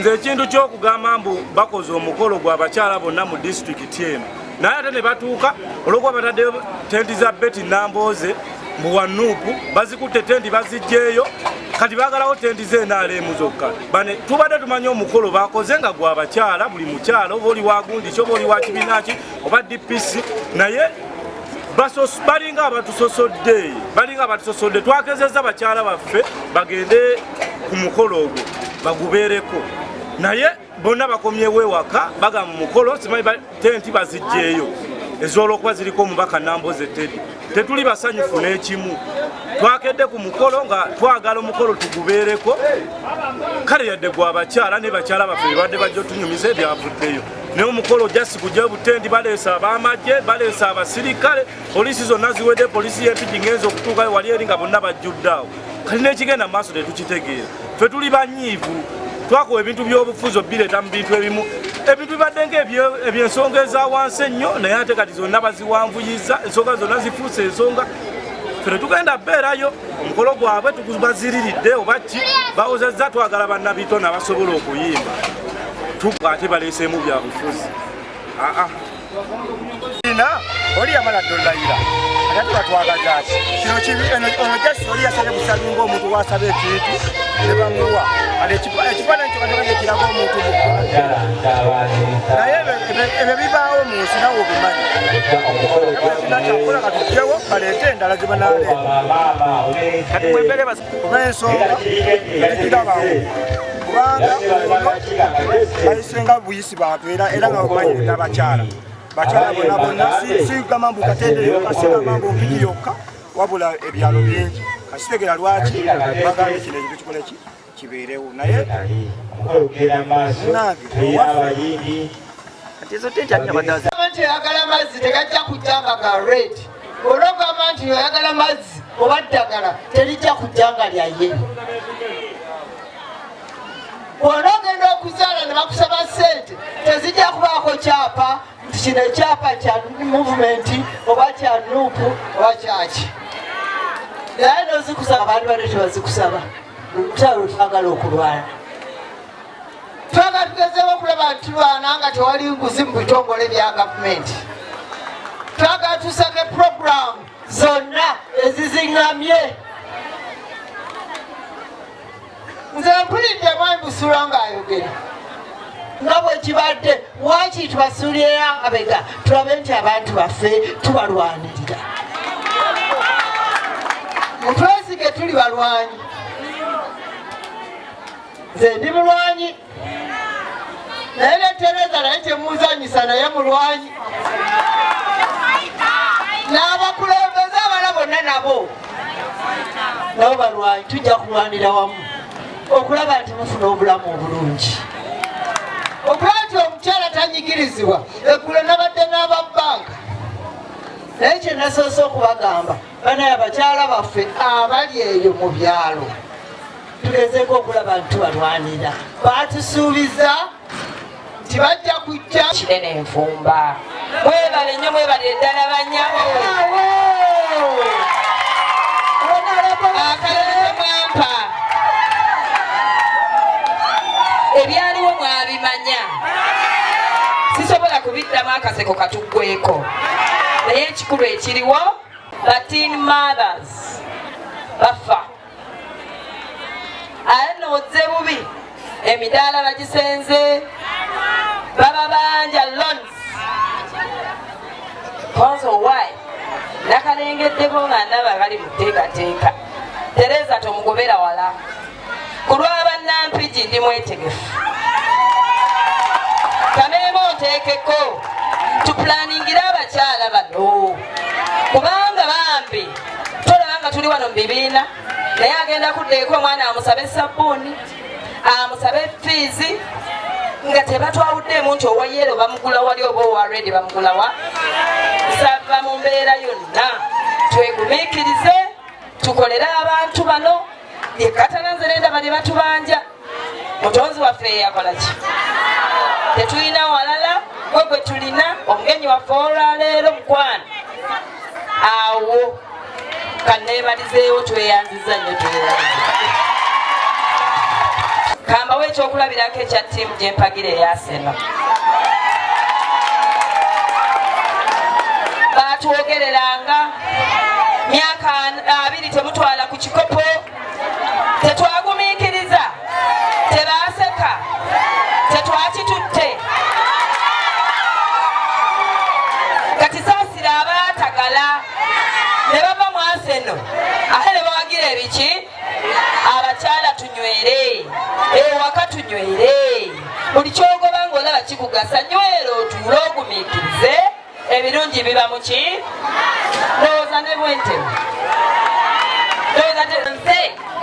Nze ekintu ky'okugamba mbu bakoze omukolo gw'abakyala bonna mu disitulikiti eno naye ate ne batuuka olwokuba bataddeyo tenti za Betty Nambooze mu Wanuupu bazikutte tenti baziggyeyo kati baagalawo tenti z'NRM zokka. Bane tubadde tumanyi omukolo bakoze nga gw'abakyala buli mukyala oba oli wa Gundichi oba oli wa kibiina ki oba DPC naye balinga abatusosodde twakezezza bakyala baffe bagende ku mukolo ogwo bagubeereko naye bonna bakomyewo ewaka bagamba mukolo simanyi tenti baziggyeyo ez'olwokuba ziriko omubaka Nambooze Teddy tetuli basanyufu n'ekimu twakedde ku mukolo nga twagala omukolo tugubeereko kale yadde gw'abakyala ne bakyala baffe bebadde bajja otunyumiza ebyavuddeyo naye omukolo jasi gujja butendi baleesa ab'amagye baleesa abasirikale poliisi zonna ziwedde poliisi y'empigi ngenza okutuukayo wali eri nga bonna bajjuddeawo kati n'ekigenda mu maaso tetukitegeera ffe tuli banyiivu twakola ebintu by'obufuzi obireeta mu bintu ebimu ebintu bibadde ng'ebyensonga eza wansi ennyo naye ate kati zonna baziwanvuyiza ensonga zonna zifuuse ensonga ffe tetugenda beerayo omukolo gwabwe tukubaziriridde oba ki bawozezza twagala bannabitona basobola okuyimba ate baleeseemu bya bufuzi oli yamala dolayira ate batwagaza ati kino kibi ono jasi oli yasabye busalunga omuntu wasaba ekintu ne bamuwa ekifaananyi kyokatokaje kiraga omuntu naye ebyo bibaawo mu nsi nawe obimanyi kinakyakola katugyewo baleete endala ze banaleeta oba ensonga tekirabawo kubanga bayisenga buyisi bantu era nga bamanyirira abakyala bakyala bonna bonna sigamba mbu Katende yokka sigamba mbu Mpigi yokka wabula ebyalo bingi kasitegera lwaki bagambye kino ekintu kikole ki kibeerewo naye nti oyagala mazzi tegajja kujja nga ga red olwogamba nti oyagala mazzi oba ddagala terijja kujja nga lya yero bw'onoogenda okuzaala ne bakusaba ssente tezijja kubaako kyapa nti kino ekyapa kya muvumenti oba kya nuupu oba kyaki naye nozikusaba abantu bane tebazikusaba olutalo twagala okulwana twagala tugezeewo okulaba nti tulwana nga tewali nguzi mu bitongole bya gavumenti twagala tusake puroguramu zonna eziziŋŋamye nze mpulidde mwami Busula ng'ayogera nga bwe kibadde waaki tubasuulira amabega tulabe nti abantu baffe tubalwanirira mutwesige tuli balwanyi nze ndi mulwanyi naye ne Tereza naye temuzanyisa naye mulwanyi n'abakulembeze abala bonna nabo balwanyi tujja kulwanira wamu okulaba nti mufuna obulamu obulungi okulaba nti omukyala tanyigirizibwa eggulo nabadde n'ababbanka naye kye nasoose okubagamba banaye abakyala baffe abali eyo mu byalo tugezeeko okulaba nti tubalwanira baatusuubiza nti bajja kujja kinene enfumba mwebale nnyo mwebalire ddala bannyabo akaleze mwampa ebyaliwo mwabimanya sisobola kubiddamu akaseko katuggweko naye ekikulu ekiriwo Latin mothers bafa ate nozze bubi emidaala bagisenze baba banja loans konzo why nakalengeddeko nga ndaba bali mu tteekateeka Tereza tomugobera wala ku lw'abannampigi ndi mwetegefu kameema onteekeko tupulaningira abakyala bano kubanga bambi tolaba nga tuli wano mu bibiina naye agenda kuddeeko omwana amusabe sabbuuni amusabe fiizi nga tebatwawuddemu nti owa yero bamugula wali oba owa redi bamugula wa nsava mu mbeera yonna twegumiikirize tukolere abantu bano yekatana nze nendaba ne batubanja mutonzi waffe yakola ki tetulina walala gwe gwe tulina omugenyi waffe olwaleero mukwana awo kaneebalizeewo tweyanziza nnyo tweyanziza kambawo ekyokulabirako ekya ttiimu gy'empagira eyaseno baatwogereranga myaka 2 temutwala ku kikopo tetwagumiikiriza tebaaseka tetwakitutte kati saasira abaatagala ne bava mu Arsenal ate ne bawagira ebiki abakyala tunywere ewaka tunywere buli kyogoba ng'olaba kikugasa nywera otuule ogumiikirize ebirungi biba mu ki ndowooza ne bwentemu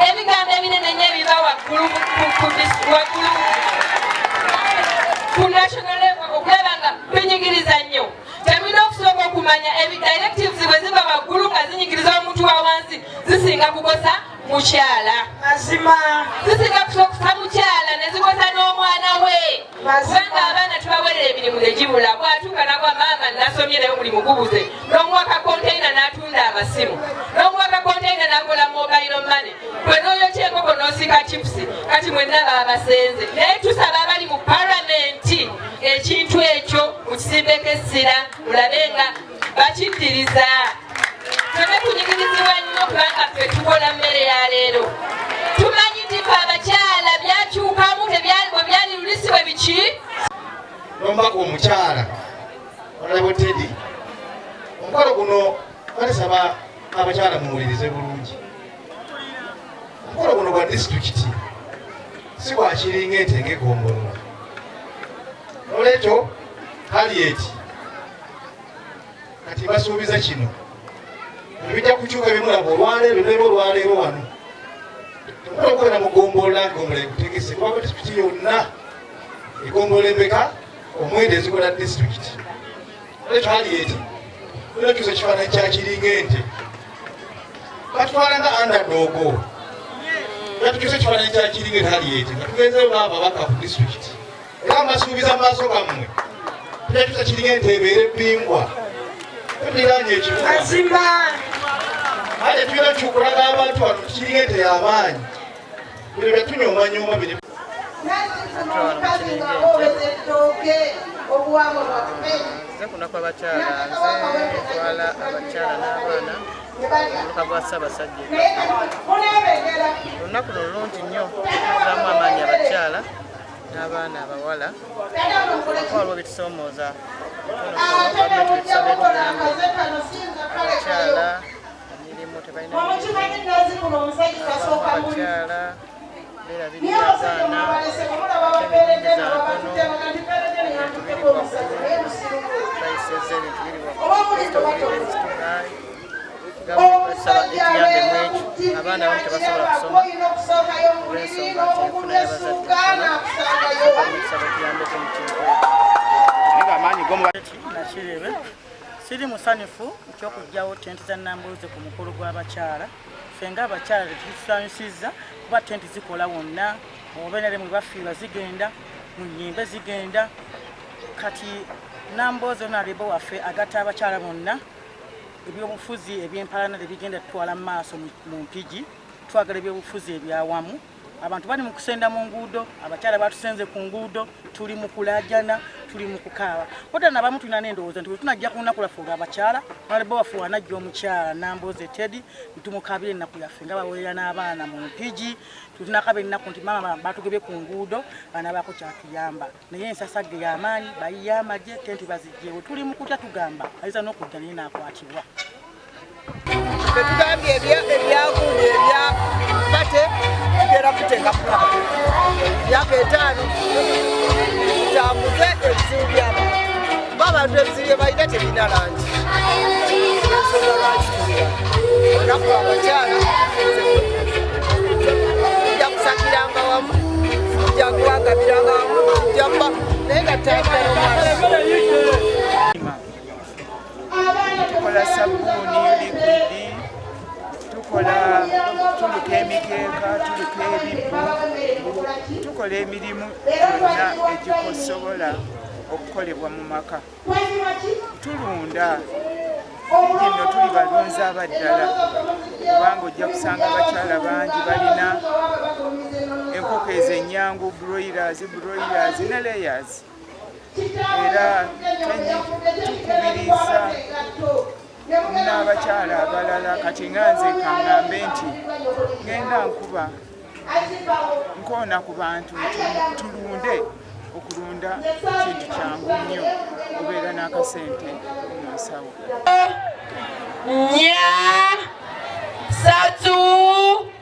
ebigambo ebinene nnyo ebiba waggulu ku national level okulaba nga binyigiriza nnyo temulina okusooka okumanya directives bwe ziba waggulu nga zinyigiriza omuntu wa wansi zisinga kukosa mukyala mazima zisinga kukosa mukyala ne zikosa n'omwana we kubanga abaana tubawerera emirimu ne gibula bwatuuka nagwa maama nasomye naye omulimu gubuze n'omuwaka konteyina n'atunda amasimu n'omuwaka konteyina n'akola mobile money bwe n'oyokya enkoko n'osika chipusi kati mwenna baabasenze naye tusaba abali mu palamenti ekintu ekyo mukisimbeko essira mulabe nga bakiddiriza tube kunyigirizibwa nnyo kubanga ffe tukola mmere ya leero tumanyi nti fe abakyala byakyukamu bwe byali lulisi bwe biki nombaga omukyala olabo Teddy omukolo guno balesaba abakyala muwulirize bulungi omukolo guno gwa disitulikiti si gwakiringa ente ng'egombolola olwekyo Harriet kati basuubiza kino ebijja kukyuka bimulaba olwaleero wano temukolo kubeera mugombolola ng'omula ekutegese kubanga disitulikiti yonna egombolola embeka omwenda ezikola disitulikiti olwekyo Harriet olwekyusa ekifaananyi kyakiringa ente batutwala nga andadogo batukyusa ekifaananyi kyakiringa ente Harriet nga tugenzeyo baababaka ku disitulikiti era mbasuubiza mu maaso gammwe tujakyusa kiringa ente ebeera ebbingwa tutiranye ekibuga ate tulina kyokulaga abantu wano kiringa ente y'amaanyi buli byetunyoomanyoma biri kuno kw'abakyala nze twala abakyala n'abaana oluka gwa Ssaabasajja olunaku luno lulungi nnyo okuzaamu amaanyi abakyala n'abaana abawala waliwo bitusoomooza gavumenti betusaba etuyambe abakyala emirimu tebalina abakyala beerabirira abaana ate emirindi za ntono ebintu biri waggulu bayisezza ebintu biri waggulu gavumenti basaba etuyambe mu ekyo abaana abamu tebasobola kusoma olw'ensonga nti enfuna y'abazadde nsaba etuyambeko mu kintu nakirebe siri musanyufu ekyokugyawo tenti za Nambooze ku mukolo gw'abakyala ffe ng'abakyala tetusanyusizza kuba tenti zikola wonna obenere mwe bafiirwa zigenda mu nnyimbe zigenda kati Nambooze Honorable waffe agatta abakyala bonna ebyobufuzi eby'empalana tebigenda tutwala mu maaso mu mpigi twagala ebyobufuzi ebyawamu abantu bali mu kusenda mu nguudo abakyala batusenze ku nguudo tuli mu kulajana tuli mu kukaaba wata nabamu tulina n'endowooza nti bwe tunajja ku lunaku lwaffe olw'abakyala Honorable waffe wanajja omukyala Nambooze Teddy nitumukabira ennaku yaffe nga baweerera n'abaana mu mpigi tulinakaba ennaku nti maama batugebe ku nguudo banabaako kyatuyamba naye ensasagge y'amaanyi bayiyamagye tenti bazigyewo tuli mu kutya tugamba ayinza n'okujja naye n'akwatibwa tugambye ebyagundi ebya bate tugenda kuteeka pulaka myaka 5 tutambuze ebizibu by'abantu b'abantu ebizibu bye balina tebirina langi ensonga lwaki tulira olunaku abakyala tujja kusakiranga wamu tujja kuwagabiranga wamu tujja kuba naye nga tutambula n'omwana tukola sabbuuni likwidi tuluka emikeeka tuluka ebibbo tukola emirimu yonna egikosobola okukolebwa mu maka tulunda nno tuli balunzi abaddala kubanga ojja kusanga abakyala bangi balina enkoko ezo ennyangu broilers ne layers. Era tukubiriza n'abakyala abalala kati nga nze kaŋŋambe nti ngenda nkuba nkoona ku bantu tulunde. Okulunda kintu kyangu nnyo obeera n'akasente mu nsawo. 3, 4,